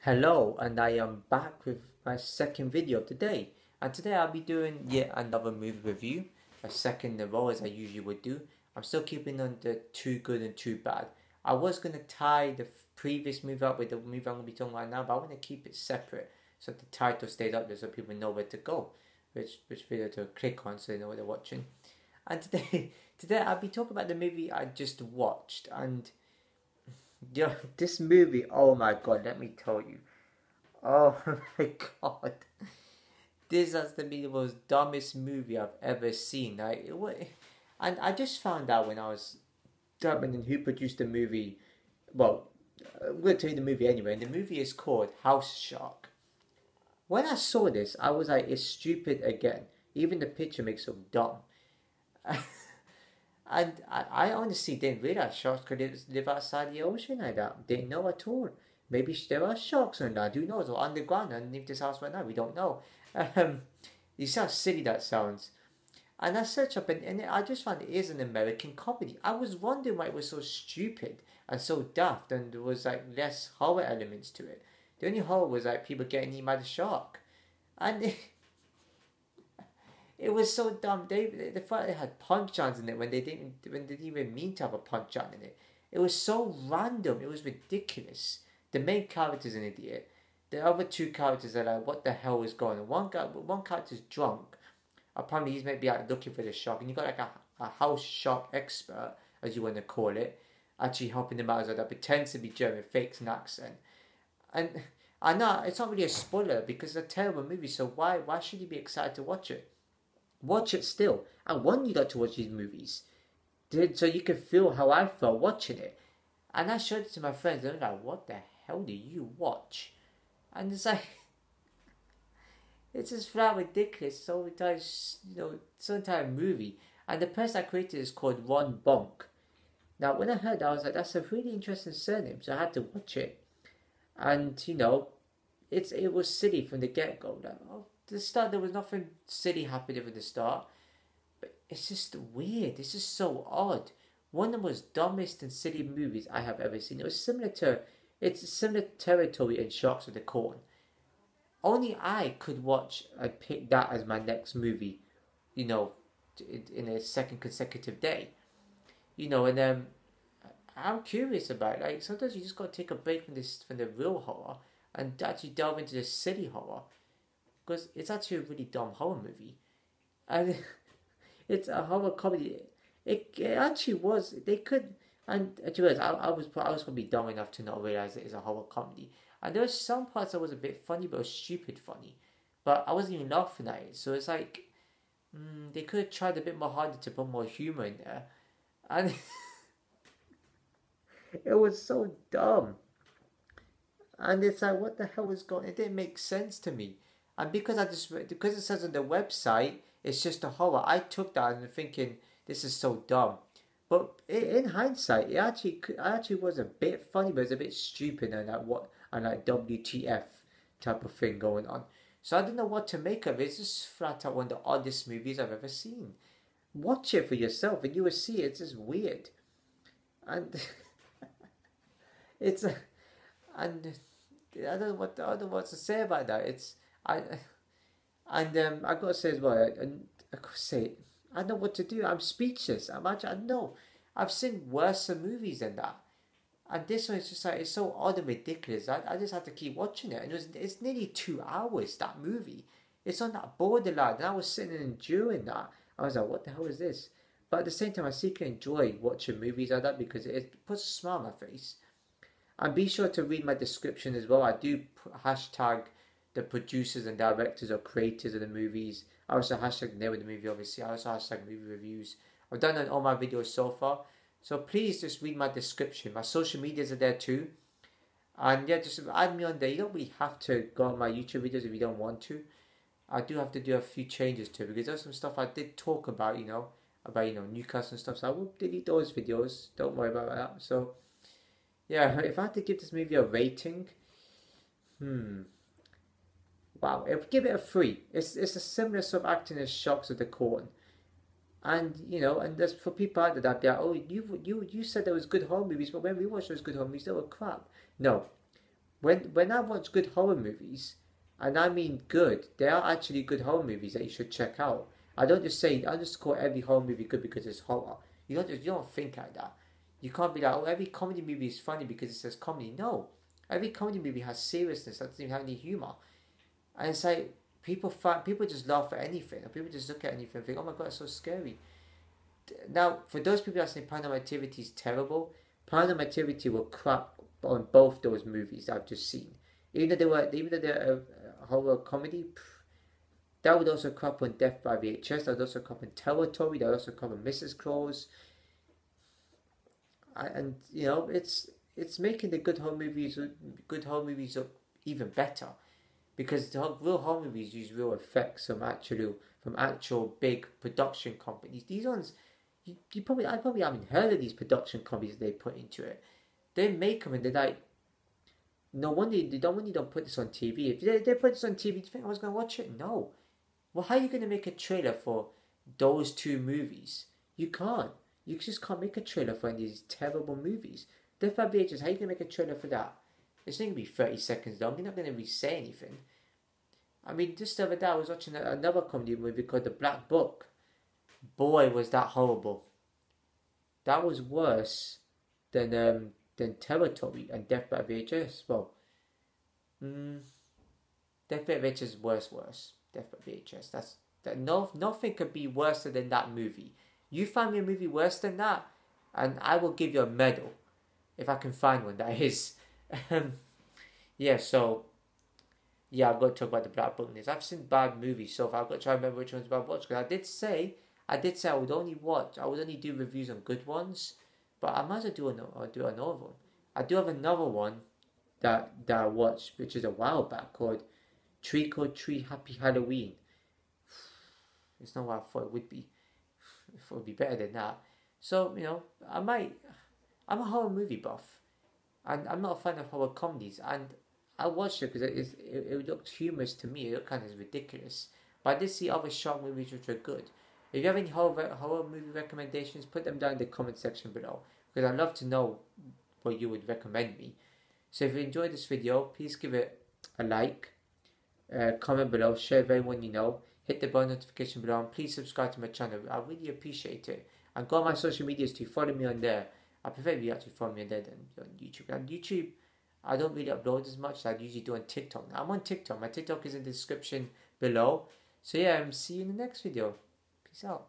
Hello, and I am back with my second video of the day. And today I'll be doing yet another movie review, a second in a row as I usually would do. I'm still keeping on the too good and too bad. I was gonna tie the previous movie up with the movie I'm gonna be talking about now, but I want to keep it separate so the title stays up there so people know where to go, which video to click on so they know what they're watching. And today I'll be talking about the movie I just watched and. Yeah, this movie, oh my god, let me tell you. Oh my god. This has to be the most dumbest movie I've ever seen. And I just found out when I was determining who produced the movie. Well, I'm going to tell you the movie anyway. And the movie is called House Shark. When I saw this, I was like, it's stupid again. Even the picture makes it look dumb. And I honestly didn't realize sharks could live outside the ocean like that. Didn't know at all. Maybe there are sharks on land. Who knows? Or underground underneath this house right now. We don't know. Um, you see how silly that sounds. And I searched up and I just found it is an American comedy. I was wondering why it was so stupid and so daft and there was like less horror elements to it. The only horror was like people getting eaten by the shark. And it was so dumb. The fact they had punch outs in it when they didn't even mean to have a punch out in it. It was so random. It was ridiculous. The main character's an idiot. The other two characters are like, what the hell is going on? One character's drunk. Apparently he's maybe out looking for the shark, and you got like a house shark expert, as you want to call it, actually helping him out as well. That pretends to be German, fakes an accent, and I know it's not really a spoiler because it's a terrible movie. So why should you be excited to watch it? Watch it still. I want you guys to watch these movies, so you can feel how I felt watching it. And I showed it to my friends, and they're like, "What the hell do you watch?" And it's like, it's just flat ridiculous. So entire, so entire movie. And the person I created is called Ron Bonk. Now, when I heard that, I was like, "That's a really interesting surname." So I had to watch it, and it was silly from the get go. Like, the start, there was nothing silly happening from the start. But it's just weird. It's just so odd. One of the most dumbest and silly movies I have ever seen. It's similar territory in Sharks of the Corn. Only I could watch and pick that as my next movie, you know, in a second consecutive day. And I'm curious about it. Like sometimes you just gotta take a break from the real horror and actually delve into the silly horror because it's actually a really dumb horror movie, and it's a horror comedy. It actually was. They could, and to be honest, I was probably dumb enough to not realize it is a horror comedy. And there were some parts that was a bit funny, but it was stupid funny. But I wasn't even laughing at it, so it's like they could have tried a bit more harder to put more humor in there, and it was so dumb. And it's like, what the hell was going? It didn't make sense to me. And because it says on the website, it's just a horror. I took that and thinking this is so dumb. But in hindsight, it actually was a bit funny, but it's a bit stupid and like WTF type of thing going on. So I don't know what to make of it. It's just flat out one of the oddest movies I've ever seen. Watch it for yourself, and you will see it's just weird. And it's a and I don't know what to say about that. I I gotta say as well, and I gotta say, I don't know what to do. I'm speechless. I know I've seen worse movies than that, and this one is just like it's so odd and ridiculous. I just had to keep watching it, and it's nearly 2 hours. That movie, it's on that borderline, and I was sitting and enduring that. I was like, what the hell is this? But at the same time, I secretly enjoy watching movies like that because it puts a smile on my face. And be sure to read my description as well. I do hashtag the producers and directors or creators of the movies. I also hashtag the name of the movie, obviously. I also hashtag movie reviews. I've done it on all my videos so far. So please just read my description. My social medias are there too. And yeah, just add me on there. You don't really have to go on my YouTube videos if you don't want to. I do have to do a few changes to it because there's some stuff I did talk about, Newcastle and stuff. So I will delete those videos. Don't worry about that. So yeah, if I had to give this movie a rating, hmm, wow, I would give it a 3. It's a similar sort of acting as Shocks of the Corn, and and there's for people out there that be like, oh, you said there was good horror movies, but when we watched those good horror movies, they were crap. No, when I watch good horror movies, and I mean good, there are actually good horror movies that you should check out. I don't just say I just call every horror movie good because it's horror. You don't think like that. You can't be like, oh, every comedy movie is funny because it says comedy. No, every comedy movie has seriousness. That doesn't even have any humor. And it's like people just laugh at anything, or people just look at anything and think, oh my god, it's so scary. Now, for those people that say Paranormal Activity is terrible, Paranormal Activity will crap on both those movies I've just seen. Even though they're a horror comedy, that would also crap on Death by VHS. That would also crap on Territory. That would also crap on Mrs. Claus. And you know, it's making the good horror movies look even better, because the real horror movies use real effects from actual big production companies. These ones, I probably haven't heard of these production companies they put into it. They make them and they're like, no wonder they don't put this on TV. If they put this on TV, do you think I was gonna watch it? No. Well, how are you gonna make a trailer for those two movies? You can't. You just can't make a trailer for any of these terrible movies. Death by VHS, how are you gonna make a trailer for that? It's not gonna be 30 seconds long. You're not gonna really say anything. I mean, just the other day I was watching another comedy movie called The Black Book. Boy, was that horrible. That was worse than Territory and Death by VHS. Well, Death by VHS is worse. Death by VHS. Nothing could be worse than that movie. You find me a movie worse than that, and I will give you a medal if I can find one. That is, yeah. So, yeah, I've got to talk about The Black Book news. I've seen bad movies, so I've got to try and remember which ones I've watched. Because I did say I would only do reviews on good ones, but I might as well do another one. I do have another one that I watched, which is a while back, called Trick or Treat Happy Halloween. It's not what I thought it would be. I thought it would be better than that. So, you know, I'm a horror movie buff, and I'm not a fan of horror comedies, and I watched it because it looked humorous to me. It looked kind of ridiculous, but I did see other shark movies which were good. If you have any horror movie recommendations, put them down in the comment section below, because I'd love to know what you would recommend me. So if you enjoyed this video, please give it a like, comment below, share with everyone you know, hit the bell notification below, and please subscribe to my channel. I really appreciate it. And go on my social medias to follow me on there. I prefer if you actually follow me on there than on YouTube. And YouTube, I don't really upload as much as I usually do on TikTok. Now, I'm on TikTok. My TikTok is in the description below. So yeah, see you in the next video. Peace out.